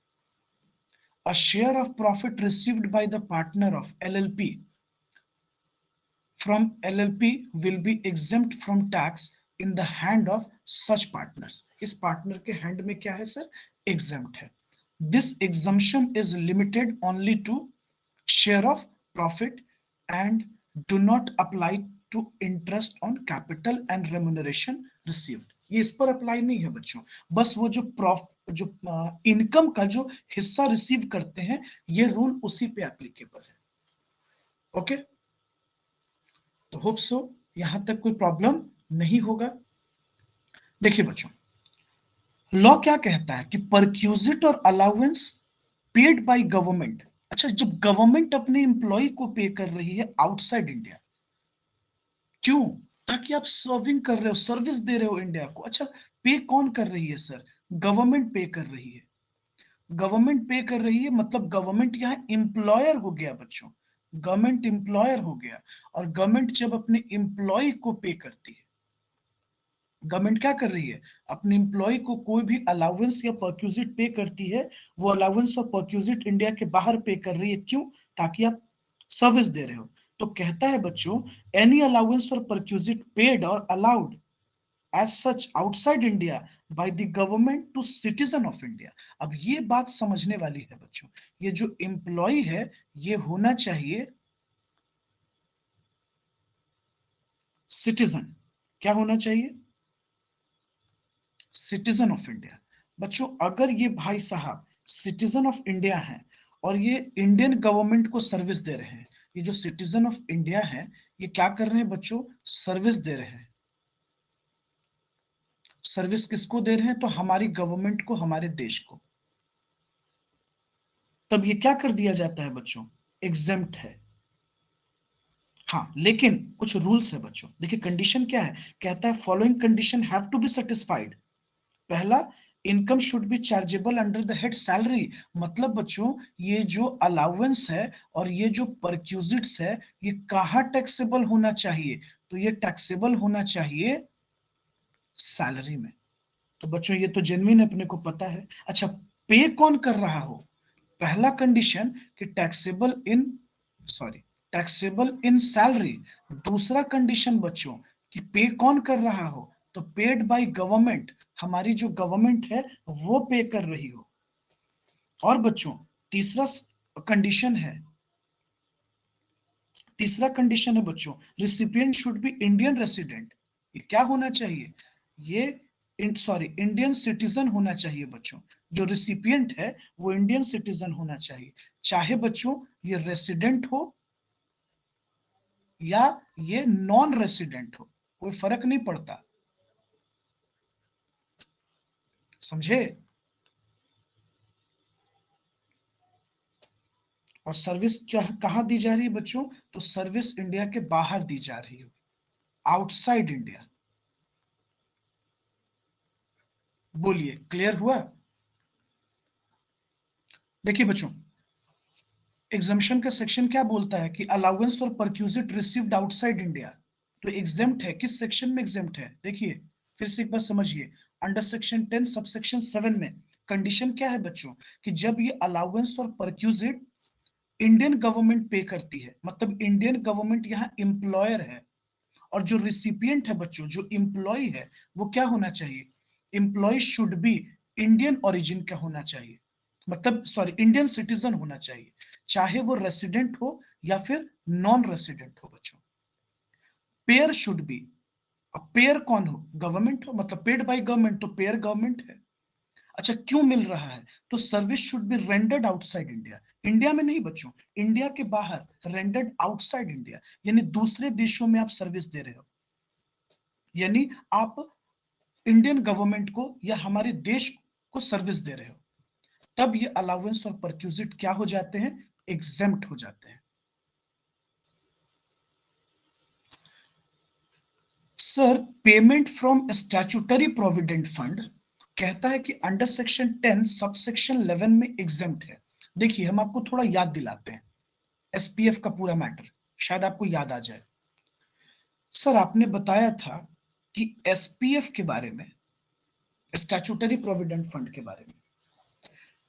A share of profit received by the partner of LLP from LLP will be exempt from tax in the hand of such partners। इस पार्टनर के हैंड में क्या है सर? एग्जेम्प्ट है। This exemption is limited only to share of profit and do not apply to interest on capital and remuneration received। ये इस पर apply नहीं है बच्चों, बस वो जो इनकम का जो हिस्सा रिसीव करते हैं ये रूल उसी पे एप्लीकेबल है। ओके, तो होप सो यहां तक कोई प्रॉब्लम नहीं होगा। देखिए बच्चों, लॉ क्या कहता है कि परक्यूजिट और अलाउंस पेड बाय गवर्नमेंट। अच्छा, जब गवर्नमेंट अपने एम्प्लॉय को पे कर रही है आउटसाइड इंडिया, क्यों? ताकि आप सर्विंग कर रहे हो, सर्विस दे रहे हो इंडिया को। अच्छा, पे कौन कर रही है सर? गवर्नमेंट पे कर रही है। गवर्नमेंट पे कर रही है मतलब गवर्नमेंट यहाँ एम्प्लॉयर हो गया बच्चों, गवर्नमेंट एम्प्लॉयर हो गया। और गवर्नमेंट जब अपने एम्प्लॉय को पे करती है, गवर्नमेंट क्या कर रही है? अपने एम्प्लॉय को कोई भी अलाउंस या परक्यूजिट पे करती है, वो अलाउंस और परक्यूजिट इंडिया के बाहर पे कर रही है। क्यों? ताकि आप सर्विस दे रहे हो। तो कहता है बच्चों, एनी अलाउंस और परक्यूजिट पेड और allowed as such outside India by the government to citizen of India. अब ये बात समझने वाली है बच्चों, ये जो एम्प्लॉय है ये होना चाहिए सिटीजन। क्या होना चाहिए? Citizen of India. बच्चों, अगर ये भाई साहब सिटीजन ऑफ इंडिया हैं और ये इंडियन गवर्नमेंट को सर्विस दे रहे हैं, ये जो सिटीजन ऑफ इंडिया है ये क्या कर रहे हैं बच्चों? सर्विस दे रहे हैं। सर्विस किसको दे रहे हैं? तो हमारी गवर्नमेंट को, हमारे देश को। तब ये क्या कर दिया जाता है बच्चों? एग्जेम्प्ट है। हाँ, लेकिन कुछ रूल्स है बच्चों। देखिए कंडीशन क्या है, कहता है following condition have to be satisfied. पहला, income should be chargeable under the head salary. मतलब बच्चों, ये जो अलाउंस है और ये जो परक्यूजिट्स है ये कहाँ टैक्सेबल होना चाहिए? तो ये टैक्सेबल होना चाहिए सैलरी में। तो बच्चों ये तो जेन्युइन अपने को पता है। अच्छा, पे कौन कर रहा हो? पहला कंडीशन कि टैक्सेबल इन सैलरी। दूसरा कंडीशन बच्चों कि पे कौन कर रहा हो? तो पेड बाय गवर्नमेंट, हमारी जो गवर्नमेंट है वो पे कर रही हो। और बच्चों तीसरा कंडीशन है, बच्चों, recipient should be Indian resident. ये क्या होना चाहिए? ये इंडियन सिटीजन होना चाहिए बच्चों। जो रिसिपिएंट है वो इंडियन सिटीजन होना चाहिए, चाहे बच्चों ये रेसिडेंट हो या ये नॉन रेसिडेंट हो, कोई फर्क नहीं पड़ता। समझे? और सर्विस क्या कहां दी जा रही है बच्चों? तो सर्विस इंडिया के बाहर दी जा रही है, आउटसाइड इंडिया। बोलिए, क्लियर हुआ? देखिए बच्चों, एग्जामिशन का सेक्शन क्या बोलता है कि अलाउंस और परक्यूजिट रिसीव्ड आउटसाइड इंडिया। तो एग्जेम्प्ट है, किस सेक्शन में एग्जेम्प्ट है? देखिए फिर से एक बार समझिए, अंडर सेक्शन 10 सबसेक्शन 7 में कंडीशन क्या है बच्चों कि जब ये अलाउंस और परक्यूजिट इंडियन गवर्नमेंट पे करती है, मतलब इंडियन गवर्नमेंट यहाँ एम्प्लॉयर है, और जो रिसिपिएंट है बच्चों, जो एम्प्लॉय है वो क्या होना चाहिए? Employ should be Indian origin का होना चाहिए, मतलब सॉरी इंडियन सिटीजन होना चाहिए, चाहे वो रेसिडेंट हो या फिर नॉन रेसिडेंट हो बच्चों। पेयर शुड बी, अब पेयर कौन हो? गवर्नमेंट हो, मतलब पेड बाय गवर्नमेंट, तो पेयर गवर्नमेंट है। अच्छा, क्यों मिल रहा है? तो service should be rendered outside India, India में नहीं बच्चों, इंडिया के बाहर, रेंडर्ड आउटसाइड इंडिया, यानी दूसरे देशों में आप सर्विस दे रहे हो, यानी आप इंडियन गवर्नमेंट को या हमारे देश को सर्विस दे रहे हो। तब ये अलाउंस और परक्यूजिट क्या हो जाते हैं? एग्जेम्प्ट हो जाते हैं। Sir, payment from statutory provident fund कहता है कि अंडर सेक्शन 10 सबसेक्शन 11 में एग्जेम्प्ट है। देखिए हम आपको थोड़ा याद दिलाते हैं एसपीएफ का पूरा मैटर। शायद आपको याद आ जाए। सर आपने बताया था कि एसपीएफ के बारे में, स्टैट्यूटरी प्रोविडेंट फंड के बारे में,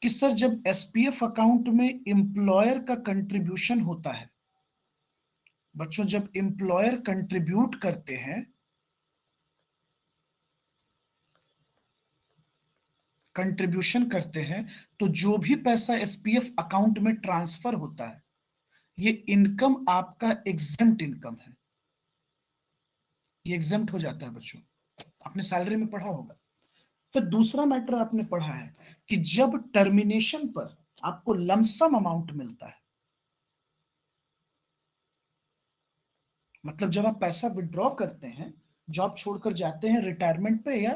कि सर जब एसपीएफ अकाउंट में एम्प्लॉयर का कंट्रीब्यूशन होता है बच्चों, जब एम्प्लॉयर कंट्रीब्यूट करते हैं, कंट्रीब्यूशन करते हैं, तो जो भी पैसा एसपीएफ अकाउंट में ट्रांसफर होता है, ये इनकम आपका एग्जेम्प्ट इनकम है, ये एग्जेम्प्ट हो जाता है बच्चों। आपने सैलरी में पढ़ा होगा। फिर दूसरा मैटर आपने पढ़ा है कि जब टर्मिनेशन पर आपको लमसम अमाउंट मिलता है, मतलब जब आप पैसा विड्रॉ करते हैं, जॉब छोड़कर जाते हैं रिटायरमेंट पे या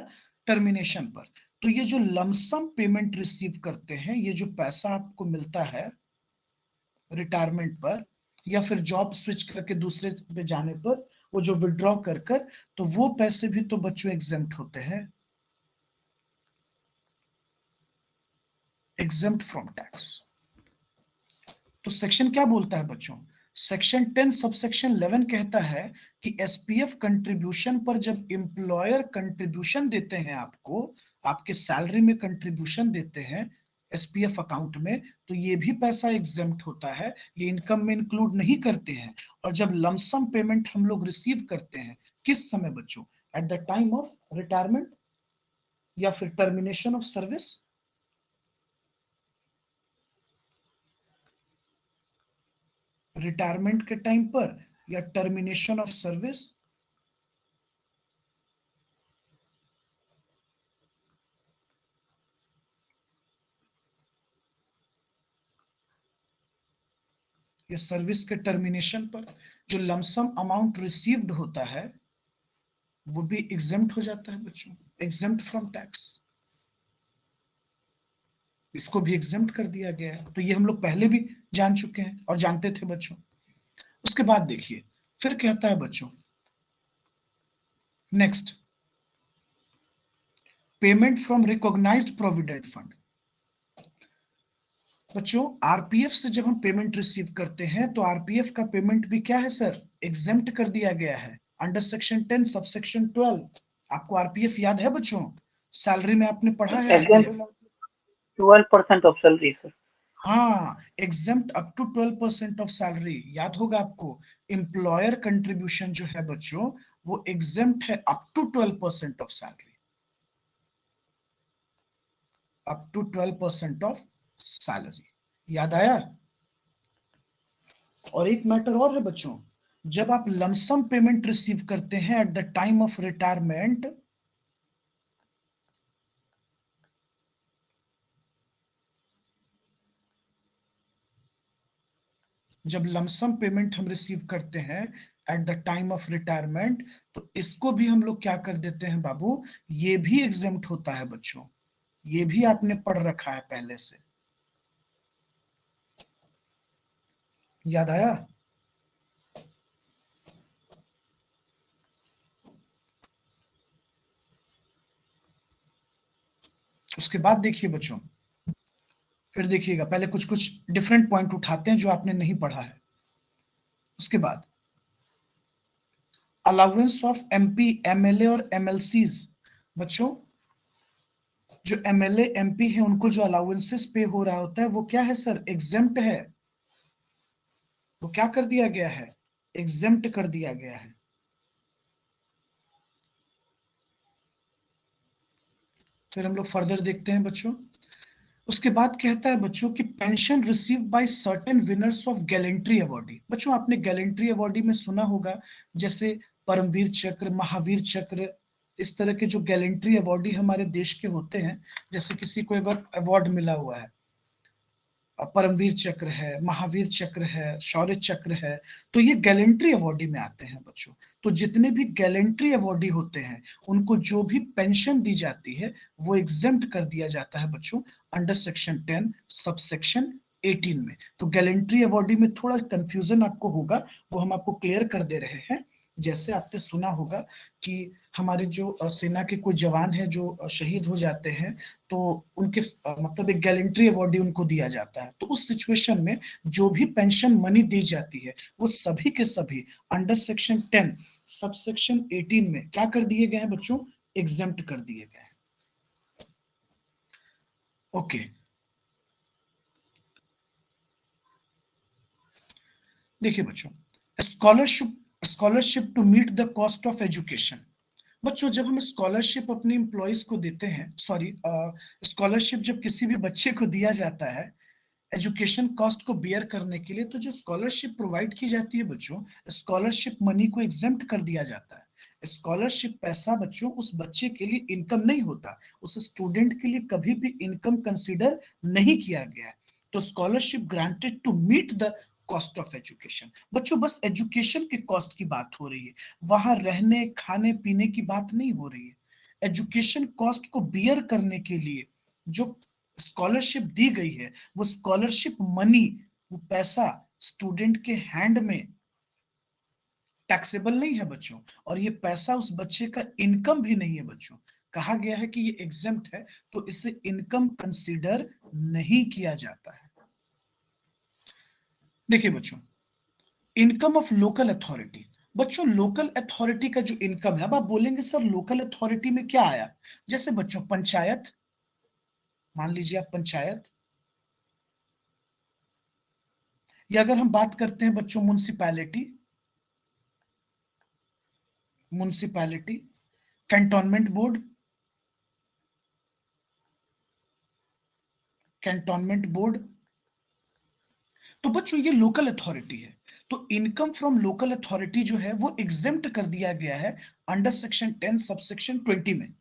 टर्मिनेशन पर, तो ये जो लमसम पेमेंट रिसीव करते हैं, ये जो पैसा आपको मिलता है रिटायरमेंट पर या फिर जॉब स्विच करके दूसरे पे जाने पर, वो जो विड्रॉ कर कर, तो वो पैसे भी तो बच्चों एग्जेम्प्ट होते हैं, एग्जेम्प्ट फ्रॉम टैक्स। तो सेक्शन क्या बोलता है बच्चों? सेक्शन 10 सबसेक्शन 11 कहता है कि एसपीएफ कंट्रीब्यूशन पर जब एम्प्लॉयर कंट्रीब्यूशन देते हैं, आपको आपके सैलरी में कंट्रीब्यूशन देते हैं एसपीएफ अकाउंट में, तो ये भी पैसा एग्जेम्प्ट होता है, ये इनकम में इंक्लूड नहीं करते हैं। और जब लमसम पेमेंट हम लोग रिसीव करते हैं, किस समय बच्चों? At the time of retirement या फिर टर्मिनेशन ऑफ सर्विस, रिटायरमेंट के टाइम पर या टर्मिनेशन ऑफ सर्विस, या सर्विस के टर्मिनेशन पर जो लमसम अमाउंट रिसीव्ड होता है, वो भी एग्जेम्प्ट हो जाता है बच्चों, एग्जेम्प्ट फ्रॉम टैक्स। इसको भी एग्जेम्प्ट कर दिया गया है, तो ये हम लोग पहले भी जान चुके हैं और जानते थे बच्चों। उसके बाद देखिए फिर कहता है बच्चों next, payment from recognised provident fund. बच्चों आरपीएफ से जब हम पेमेंट रिसीव करते हैं, तो आरपीएफ का पेमेंट भी क्या है सर? एग्जेम्प्ट कर दिया गया है अंडर सेक्शन 10 सबसेक्शन 12। आपको आरपीएफ याद है बच्चों? सैलरी में आपने पढ़ा है Exempt RPF. 12% of salary, sir. हाँ, exempt up to 12% of salary, याद होगा आपको। एम्प्लॉयर कंट्रीब्यूशन जो है बच्चों, वो एग्जेम्प्ट है up to 12% of salary, up to 12% of salary. याद आया? और एक मैटर और है बच्चों, जब आप लमसम पेमेंट रिसीव करते हैं at the time of retirement, जब लमसम पेमेंट हम रिसीव करते हैं at the time of retirement, तो इसको भी हम लोग क्या कर देते हैं बाबू? ये भी एग्जेम्प्ट होता है बच्चों, ये भी आपने पढ़ रखा है पहले से। याद आया? उसके बाद देखिए बच्चों, फिर देखिएगा, पहले कुछ कुछ डिफरेंट पॉइंट उठाते हैं जो आपने नहीं पढ़ा है। उसके बाद अलाउंस ऑफ एमपी, एमएलए और एमएलसीज। बच्चों जो एमएलए एमपी है, उनको जो अलाउंसेस पे हो रहा होता है, वो क्या है सर? एग्जेम्प्ट है। वो क्या कर दिया गया है? एग्जेम्प्ट कर दिया गया है। फिर हम लोग फर्दर देखते हैं बच्चों। उसके बाद कहता है बच्चों कि pension receive by certain winners of gallantry awardee. बच्चों आपने गैलेंट्री अवार्डी में सुना होगा, जैसे परमवीर चक्र, महावीर चक्र, इस तरह के जो गैलेंट्री अवार्डी हमारे देश के होते हैं, जैसे किसी को एक अवार्ड मिला हुआ है, परमवीर चक्र है, महावीर चक्र है, शौर्य चक्र है, तो ये गैलेंट्री अवार्डी में आते हैं बच्चों। तो जितने भी गैलेंट्री अवार्डी होते हैं, उनको जो भी पेंशन दी जाती है, वो एग्जेम्प्ट कर दिया जाता है बच्चों अंडर सेक्शन 10 सबसेक्शन 18 में। तो गैलेंट्री अवार्डी में थोड़ा कंफ्यूजन आपको होगा, वो हम आपको क्लियर कर दे रहे हैं। जैसे आपने सुना होगा कि हमारे जो सेना के कोई जवान हैं जो शहीद हो जाते हैं, तो उनके मतलब एक गैलेंट्री अवार्ड उनको दिया जाता है। तो उस सिचुएशन में जो भी पेंशन मनी दी जाती है वो सभी के सभी अंडर सेक्शन 10 सबसेक्शन 18 में क्या कर दिए गए हैं बच्चों, एग्जेम्प्ट कर दिए गए हैं। ओके, देखिए बच्चों, scholarship to meet the cost of education. बच्चों जब हम स्कॉलरशिप अपने एम्प्लॉयज को देते हैं, सॉरी, स्कॉलरशिप जब किसी भी बच्चे को दिया जाता है एजुकेशन कॉस्ट को बियर करने के लिए, तो जो स्कॉलरशिप प्रोवाइड की जाती है बच्चों, स्कॉलरशिप मनी को एग्जेम्प्ट कर दिया जाता है। स्कॉलरशिप पैसा बच्चों उस बच्चे के लिए इनकम नहीं होता, उस स्टूडेंट के लिए कभी भी इनकम कंसीडर नहीं किया गया है। तो scholarship granted to meet the cost of education. बच्चों बस एजुकेशन के कॉस्ट की बात हो रही है, वहां रहने खाने पीने की बात नहीं हो रही है। एजुकेशन कॉस्ट को बियर करने के लिए जो स्कॉलरशिप दी गई है, वो स्कॉलरशिप मनी, वो पैसा स्टूडेंट के हैंड में टैक्सेबल नहीं है बच्चों, और ये पैसा उस बच्चे का इनकम भी नहीं है बच्चों। कहा गया है कि ये एग्जेम्प्ट है, तो इसे इनकम कंसीडर नहीं किया जाता है। देखिए बच्चों, इनकम ऑफ लोकल अथॉरिटी। बच्चों लोकल अथॉरिटी का जो इनकम है, अब आप बोलेंगे सर लोकल अथॉरिटी में क्या आया, जैसे बच्चों पंचायत, मान लीजिए आप पंचायत, या अगर हम बात करते हैं बच्चों municipality, municipality, cantonment board, cantonment board, तो बच्चों ये लोकल अथॉरिटी है। तो इनकम फ्रॉम लोकल अथॉरिटी जो है वो एग्जेम्प्ट कर दिया गया है अंडर सेक्शन 10 सबसेक्शन 20 में।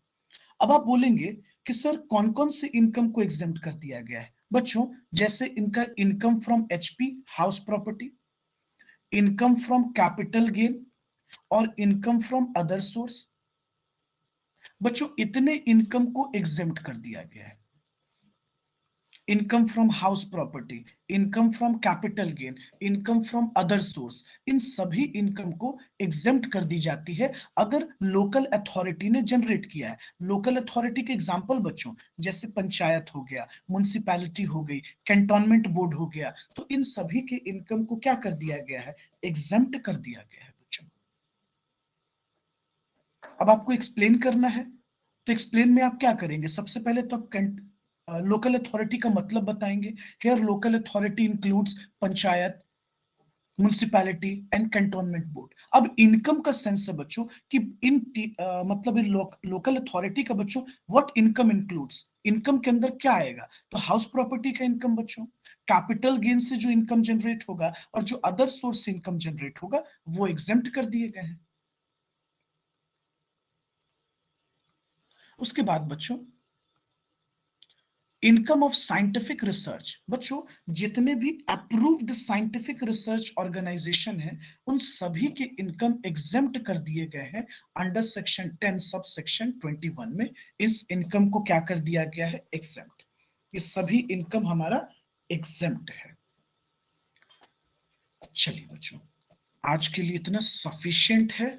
अब आप बोलेंगे कि सर कौन कौन से इनकम को एग्जेम्प्ट कर दिया गया है बच्चों, जैसे इनका income from HP house property, income from capital gain, और इनकम फ्रॉम अदर सोर्स। बच्चों इतने इनकम को एग्जेम्प्ट कर दिया गया है। Income from house property, income from capital gain, income from other source, इन सभी इनकम को एग्जेम्प्ट कर दी जाती है अगर लोकल अथॉरिटी ने जनरेट किया है। लोकल अथॉरिटी के एग्जांपल बच्चों जैसे पंचायत हो गया, म्युनिसिपैलिटी हो गई, कैंटोनमेंट बोर्ड हो गया, तो इन सभी के इनकम को क्या कर दिया गया है, एग्जेम्प्ट कर दिया गया है बच्चों। अब आपको एक्सप्लेन करना है, तो एक्सप्लेन में आप क्या करेंगे, सबसे पहले तो आप लोकल अथॉरिटी का मतलब बताएंगे। Here local authority includes panchayat, municipality and cantonment board. अब इनकम का सेंस है बच्चों कि मतलब इन लोकल अथॉरिटी का बच्चों व्हाट इनकम इंक्लूड्स, इनकम के अंदर क्या आएगा, तो हाउस प्रॉपर्टी का इनकम बच्चों, कैपिटल गेन से जो इनकम जनरेट होगा और जो अदर सोर्स से इनकम जनरेट होगा वो एग्जेम्प्ट कर दिए गए हैं। उसके बाद बच्चों इनकम ऑफ साइंटिफिक रिसर्च। बच्चों जितने भी अप्रूव्ड साइंटिफिक रिसर्च ऑर्गेनाइजेशन है उन सभी के इनकम एग्जेम्प्ट कर दिए गए हैं अंडर सेक्शन 10 सब सेक्शन 21 में। इस इनकम को क्या कर दिया गया है, एग्जेम्प्ट। ये सभी इनकम हमारा एग्जेम्प्ट है। चलिए बच्चों आज के लिए इतना सफिशिएंट है।